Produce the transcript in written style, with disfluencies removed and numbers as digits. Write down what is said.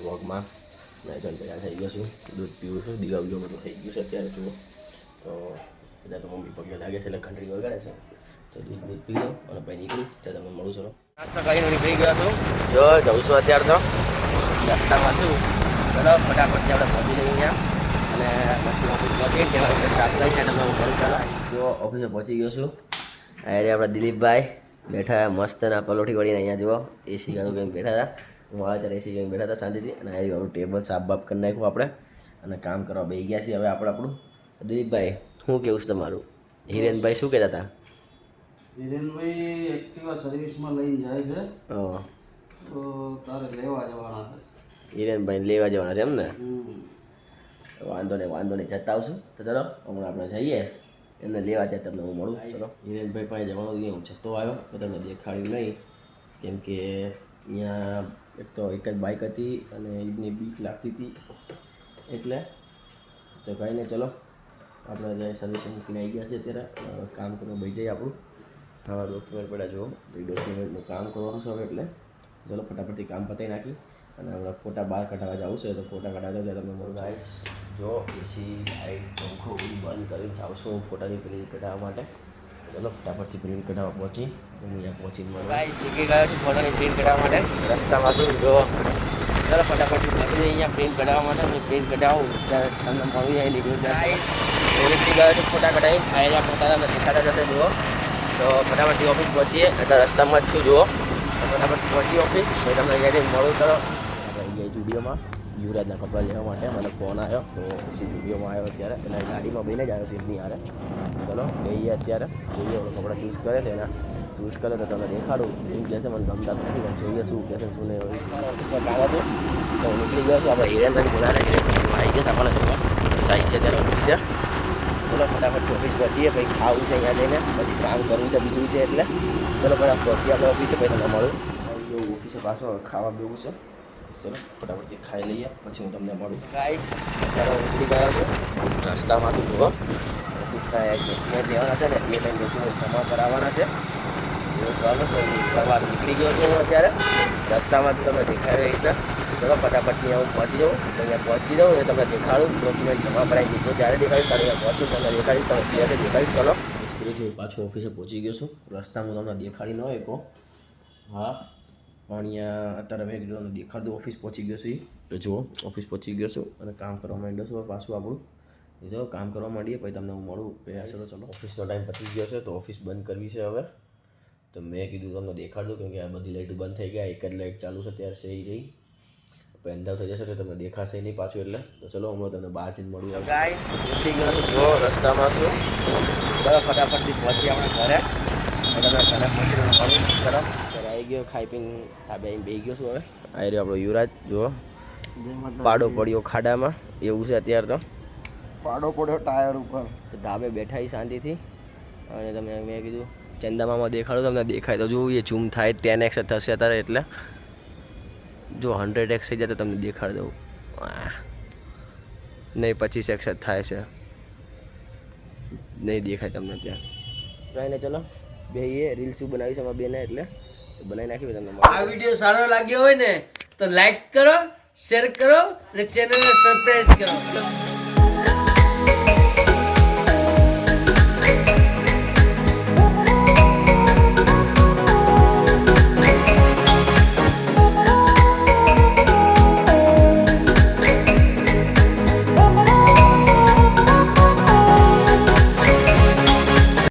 વ્લોગમાં મેં તૈયાર થઈ ગયો છું, દૂધ પીવું છું, દીવા બીજો બધું થઈ ગયું છે અત્યારે જુઓ. તો બધા તો મમ્મી પગે લાગે છે એટલે ઘંટડી વગાડે છે. તો દૂધ પી લો અને પછી નીકળું ત્યાં તમને મળું છું. નાસ્તો કરીને નીકળી ગયો છું, જો જઉં છું અત્યારે તો રસ્તામાં છું. ચલો ફટાફટથી આપણે પહોંચી લઈએ અહીંયા અને પછી ઓફિસ પહોંચી ત્યાં સાત લઈને તમને હું ફોન ચાલો. જો ઓફિસે પહોંચી ગયો છું. અરે આપણા દિલીપભાઈ બેઠા મસ્ત ના પલોઠી વળીને અહીંયા જુઓ એસી ગાડું કંઈક બેઠા હતા. હું આવે ત્યારે એસી કંઈક બેઠા હતા શાંતિથી અને આવી વાળું ટેબલ સાફ બાફ કરી નાખ્યું આપણે અને કામ કરવા બેસી ગયા છીએ હવે આપણું. દિલીપભાઈ શું કેવું છે તમારું? હિરેનભાઈ શું કહેતા હતા? હિરેનભાઈ એક્ટિવા સર્વિસમાં લઈને જાય છે તો તારે લેવા જવાના છે. હિરેનભાઈ લેવા જવાના છે એમ ને? વાંધો નહીં જતા આવશું. તો ચલો હમણાં આપણે જઈએ એમને લેવા જાય તમને હું મળું. ચલો હિરેનભાઈ પાસે જવાનું નહીં, હું જતો આવ્યો તો તમને દેખાડ્યું નહીં કેમ કે અહીંયા એક તો એક જ બાઇક હતી અને એની બીક લાગતી હતી એટલે. તો કંઈ નહીં ચલો આપણે જે સર્વિસ મૂકીને આવી ગયા છે અત્યારે કામ કરવા બેસી જઈએ આપણું. હા ડોક્યુમેન્ટ પડ્યા જુઓ તો એ ડોક્યુમેન્ટનું કામ કરવાનું છે હવે એટલે ચલો ફટાફટથી કામ પતાવી નાખી અને હમણાં ફોટા બહાર કઢાવવા જવું છે તો ફોટા કઢાવવા જાય તમને મળું. ગાઈસ જો એસી લાઇટ પંખો બંધ કરીને જાઉં છું હું ફોટાની પ્રિન્ટ કઢાવવા માટે. ચલો ફટાફટથી પ્રિન્ટ કઢાવવા પહોંચી અહીંયા પહોંચીને મળું. ગાઈસ નીકળી ગયો છું ફોટાની પ્રિન્ટ કઢાવવા માટે. રસ્તામાં શું જો ચલો ફટાફટથી પહોંચી જઈએ અહીંયા પ્રિન્ટ કઢાવવા માટે. હું પ્રિન્ટ કઢાવું ત્યારે તમને મળી જાય નીકળ્યું. ગાઈસ નીકળી ગયો છું ફોટા કઢાવી અહીંયા ફોટા તમને દેખાતા જશે જુઓ. તો ફટાફટથી ઓફિસ પહોંચીએ એટલે રસ્તામાં જ છું જુઓ. ફટાફટથી પહોંચી ઓફિસ તો તમને અહીંયાથી મળું. કરો આપણે અહીંયા સ્ટુડિયોમાં યુવરાજના કપડાં લેવા માટે મને ફોન આવ્યો તો પછી સ્ટુડિયોમાં આવ્યો અત્યારે એના ગાડીમાં બેને જ આવ્યો સીટની હારે. ચલો જઈએ અત્યારે જોઈએ કપડાં ચૂઝ કરે છે એના ચૂઝ કરે તો તમને દેખાડું. એમ કહેશે મને ગમતા નથી પણ જોઈએ શું કહેશે શું નહીં. ઓફિસમાં કામ હતું તો હું નીકળી ગયો છું. આપણે હિરેનભાઈ બોલાવે હિરેનભાઈ આવી ગયા આપણને જોવા જાય છે અત્યારે ઓફિસે. ચલો ફટાફટથી ઓફિસ પહોંચીએ પછી ખાવું છે અહીંયા જઈને પછી કામ કરવું છે બીજું રીતે એટલે ચલો ફટાફટ પહોંચીએ આપણે ઓફિસે પછી તમને મળું. એવું ઓફિસે પાછો ખાવા બેવું છે. ચલો ફટાફટથી ખાઈ લઈએ પછી હું તમને મળું. ગાઈસ અત્યારે હું નીકળી ગયો છું રસ્તામાં શું જુઓ ઓફિસના એક ડોક્યુમેન્ટ લેવાના છે ને એ ટાઈમ ડોક્યુમેન્ટ જમા કરાવવાના છે એવું કરવાનું તો કરવા નીકળી ગયો છું હું અત્યારે રસ્તામાં જ તમને દેખાય એ રીતે. ચલો ફટાફટથી હું પહોંચી જાઉં તો અહીંયા પહોંચી જાઉં અને તમને દેખાડું ડોક્યુમેન્ટ જમા કરાવી દીધું ત્યારે દેખાડ્યું ત્યારે અહીંયા પહોંચી તમને દેખાડી તમે જ્યારે દેખાડી. ચલો હું પાછું ઓફિસે પહોંચી ગયો છું. રસ્તામાં તમને દેખાડી ન હોય કહો હા પણ અહીંયા અત્યારે મેં કીધું દેખાડ દઉં ઓફિસ પહોંચી ગયો છું. તો જુઓ ઓફિસ પહોંચી ગયો છું અને કામ કરવા માંડ્યો છું પાછું આપણું. જો કામ કરવા માંડીએ પછી તમને હું મળું. ચલો ચલો ઓફિસનો ટાઈમ પતી ગયો છે તો ઓફિસ બંધ કરવી છે હવે. તો મેં કીધું તમને દેખાડ દઉં કેમ કે આ બધી લાઇટો બંધ થઈ ગયા એક જ લાઇટ ચાલુ છે ત્યારે છે એ રહી પછી અંધારું થઈ જશે તો તમને દેખાશે નહીં પાછું એટલે. તો ચલો હમણાં તમને બહારથી જ મળું. ગાઈસ નીકળી ગયો છું જો રસ્તામાં છું. ચલો ફટાફટથી પહોંચી આપણે ઘરે તમને ઘરે પહોંચીને મળું. ચલો આવી ગયો ખાઈ પીને ધાબે બેસી ગયો છું હવે. આવી રહ્યો આપણો યુવરાજ જુઓ પાડો પડ્યો ખાડામાં એવું છે અત્યારે તો. પાડો પડ્યો ટાયર ઉપર તો ધાબે બેઠા શાંતિથી અને તમે મેં કીધું ચંદામામાં દેખાડો તમને દેખાય તો જોઈએ ઝૂમ થાય 10x થશે અત્યારે એટલે જો 100x થઈ જાય તો તમને દેખાડી દઉં નહીં 25x થાય છે નહીં દેખાય તમને ત્યાં. કહીને ચલો બેહીએ રીલ શું બનાવી છે અમારા બેને એટલે બનાવી નાખી તમને. આ વિડીયો સારો લાગ્યો હોય ને તો લાઈક કરો, શેર કરો અને ચેનલને સબસ્ક્રાઇબ કરો.